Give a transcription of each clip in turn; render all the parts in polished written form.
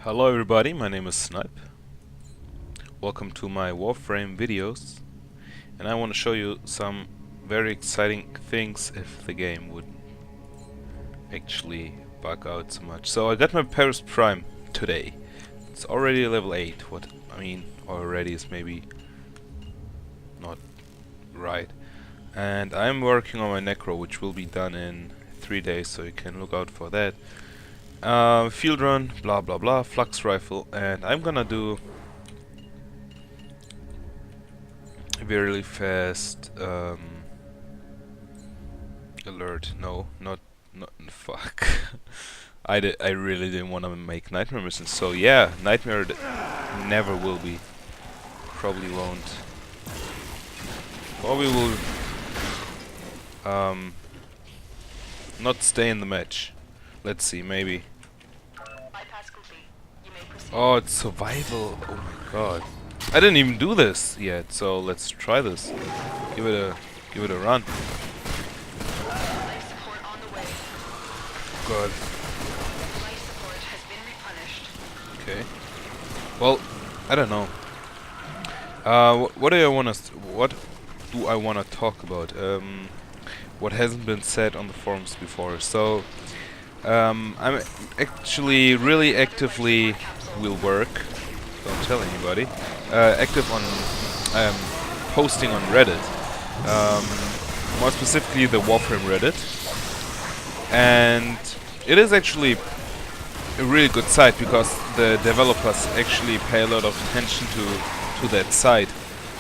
Hello everybody, my name is Snipe. Welcome to my Warframe videos, and I want to show you some very exciting things if the game would actually bug out so much. So I got my Paris Prime today. It's already level 8. What I mean already is maybe not right. And I'm working on my Necro, which will be done in 3 days, so you can look out for that. Field run, blah blah blah, flux rifle, and I'm gonna do a really fast alert. No, not fuck. I really didn't want to make nightmare missions. So yeah, nightmare never will be. Probably won't. Probably will not stay in the match. Let's see, maybe. Oh, it's survival. Oh my god. I didn't even do this yet, so let's try this. Give it a run. God. Okay. Well, I don't know. What do I wanna talk about? What hasn't been said on the forums before. So I'm actually really actively will work. Don't tell anybody. Active on posting on Reddit. More specifically the Warframe Reddit. And it is actually a really good site because the developers actually pay a lot of attention to that site,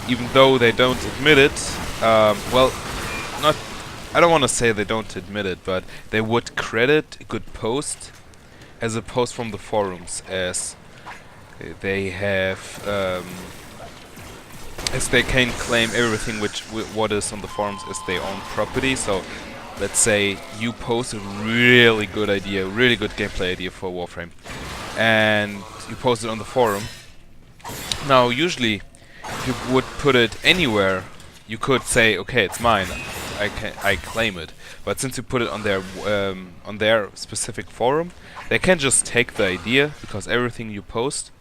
even though they don't admit it. Well, not. I don't want to say they don't admit it, but they would credit a good post as a post from the forums, as they have, as they can claim everything what is on the forums as their own property. So, let's say you post a really good idea, really good gameplay idea for Warframe, and you post it on the forum. Now, usually, if you would put it anywhere, you could say, okay, it's mine. I claim it. But since you put it on their specific forum, they can just take the idea because everything you post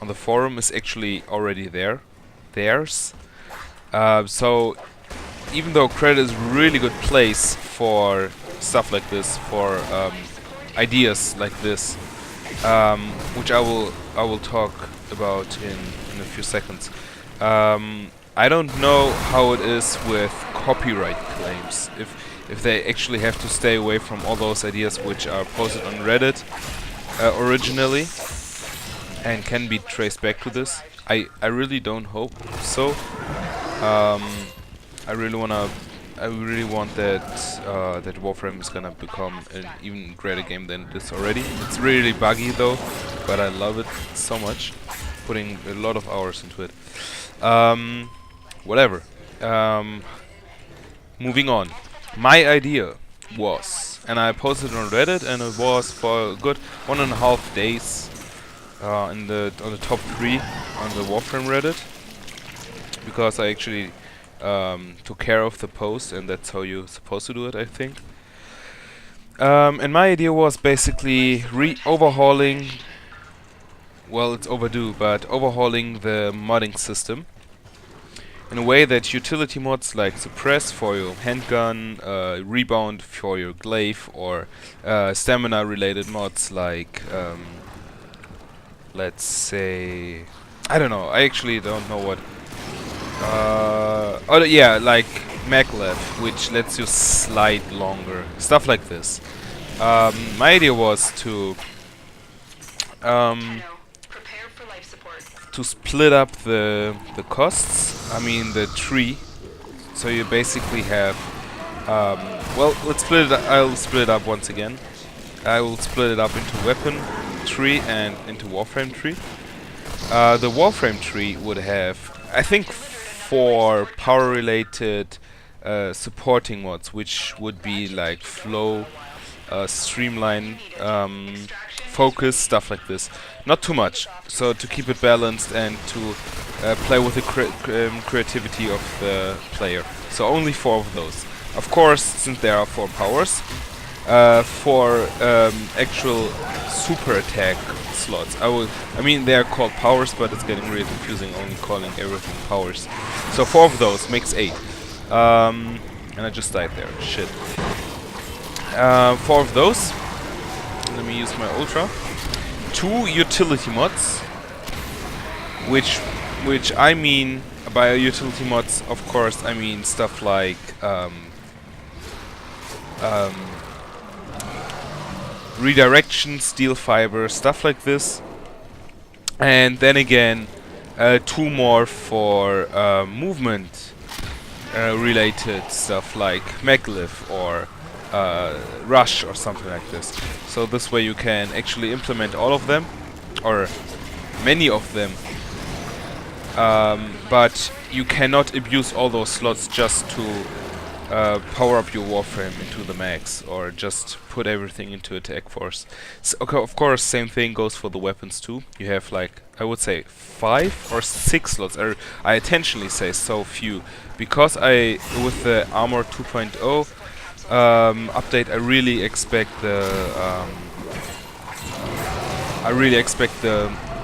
on the forum is actually already theirs. So even though Credit is a really good place for stuff like this, for ideas like this, which I will talk about in a few seconds. I don't know how it is with copyright claims. If they actually have to stay away from all those ideas which are posted on Reddit originally and can be traced back to this. I really don't hope so. I really want that that Warframe is gonna become an even greater game than it is already. It's really buggy though, but I love it so much. Putting a lot of hours into it. Whatever. Moving on. My idea was, and I posted it on Reddit, and it was for a good 1.5 days on the top 3 on the Warframe Reddit, because I actually took care of the post, and that's how you're supposed to do it, I think. And my idea was basically overhauling. Well, it's overdue, but overhauling the modding system in a way that utility mods like Suppress for your handgun, Rebound for your glaive, or stamina related mods like, let's say, I don't know, I actually don't know what, oh yeah, like maglev, which lets you slide longer, stuff like this. My idea was to split up the costs. I mean the tree. So you basically have well, let's split it. I'll split it up once again. I will split it up into weapon tree and into Warframe tree. The Warframe tree would have, I think, 4 power related supporting mods, which would be like flow, streamline, focus, stuff like this. Not too much, so to keep it balanced and to play with the creativity of the player. So only 4 of those. Of course, since there are 4 powers, For actual super attack slots. I mean, they are called powers, but it's getting really confusing only calling everything powers. So 4 of those makes 8. And I just died there. Shit. 4 of those. Let me use my ultra. 2 utility mods, which I mean by utility mods, of course, I mean stuff like redirection, steel fiber, stuff like this. And then again, 2 more for movement related stuff like Maglyph or Rush or something like this. So this way you can actually implement all of them, or many of them, but you cannot abuse all those slots just to power up your Warframe into the max, or just put everything into attack force. So, okay, of course, same thing goes for the weapons too. You have like, I would say 5 or 6 slots. I intentionally say so few, because with the Armor 2.0 update, I really expect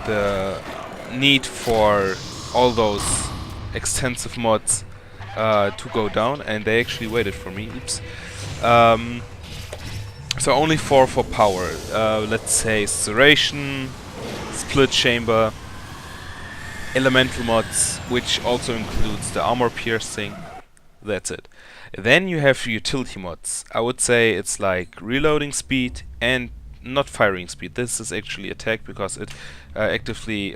the need for all those extensive mods to go down, and they actually waited for me. Oops. So only 4 for power. Let's say Serration, Split Chamber, Elemental mods, which also includes the armor piercing. That's it. Then you have utility mods. I would say it's like reloading speed and not firing speed. This is actually attack because it actively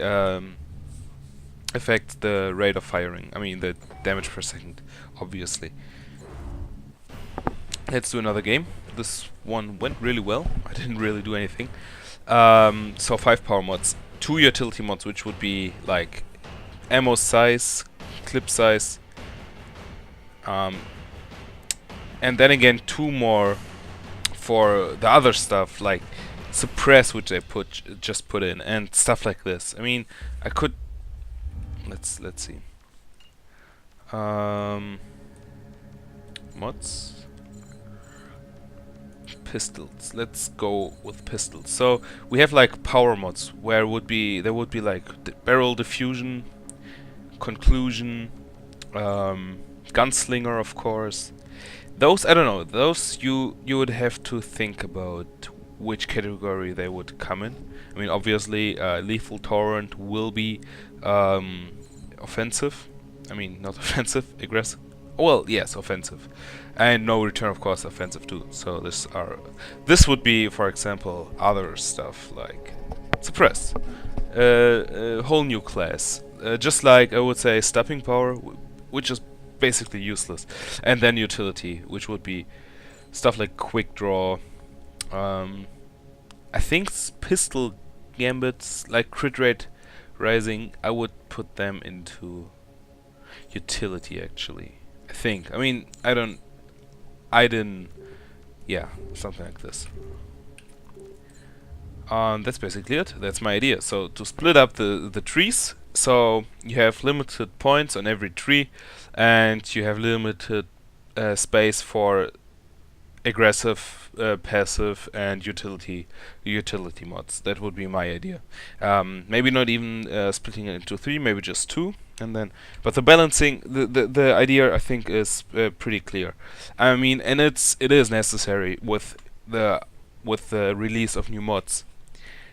affects the rate of firing. I mean the damage per second, obviously. Let's do another game. This one went really well. I didn't really do anything. So 5 power mods, 2 utility mods, which would be like ammo size, clip size, and then again 2 more for the other stuff like suppress, which I just put in, and stuff like this. I mean, I could let's see. Mods. Pistols. Let's go with pistols. So we have like power mods where there would be like barrel diffusion, conclusion, gunslinger, of course. Those, I don't know. Those you would have to think about which category they would come in. I mean, obviously, lethal torrent will be offensive. I mean, not offensive, aggressive. Well, yes, offensive. And no return, of course, offensive too. So this would be, for example, other stuff like suppress, a whole new class, just like I would say stopping power, which is basically useless, and then utility, which would be stuff like quick draw. I think pistol gambits like crit rate rising, I would put them into utility actually. I think. I mean, I didn't. Yeah, something like this. That's basically it. That's my idea. So to split up the trees, so you have limited points on every tree, and you have limited space for aggressive, passive, and utility mods. That would be my idea. Maybe not even splitting it into 3, maybe just 2. And then, but the balancing, the idea I think is pretty clear. I mean, and it is necessary with the release of new mods,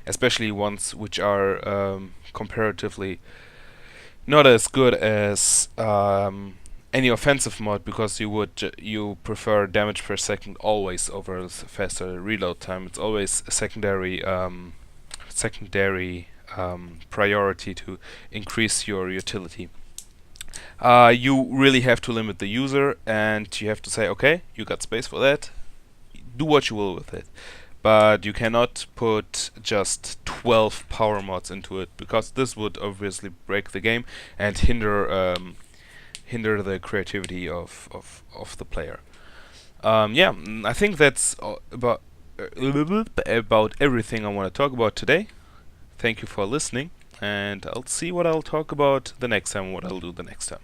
especially ones which are comparatively not as good as any offensive mod, because you prefer damage per second always over faster reload time. It's always a secondary priority to increase your utility. You really have to limit the user, and you have to say, okay, you got space for that, do what you will with it. But you cannot put just 12 power mods into it, because this would obviously break the game and hinder the creativity of the player. Yeah, I think that's about everything I want to talk about today. Thank you for listening, and I'll see what I'll talk about the next time, what I'll do the next time.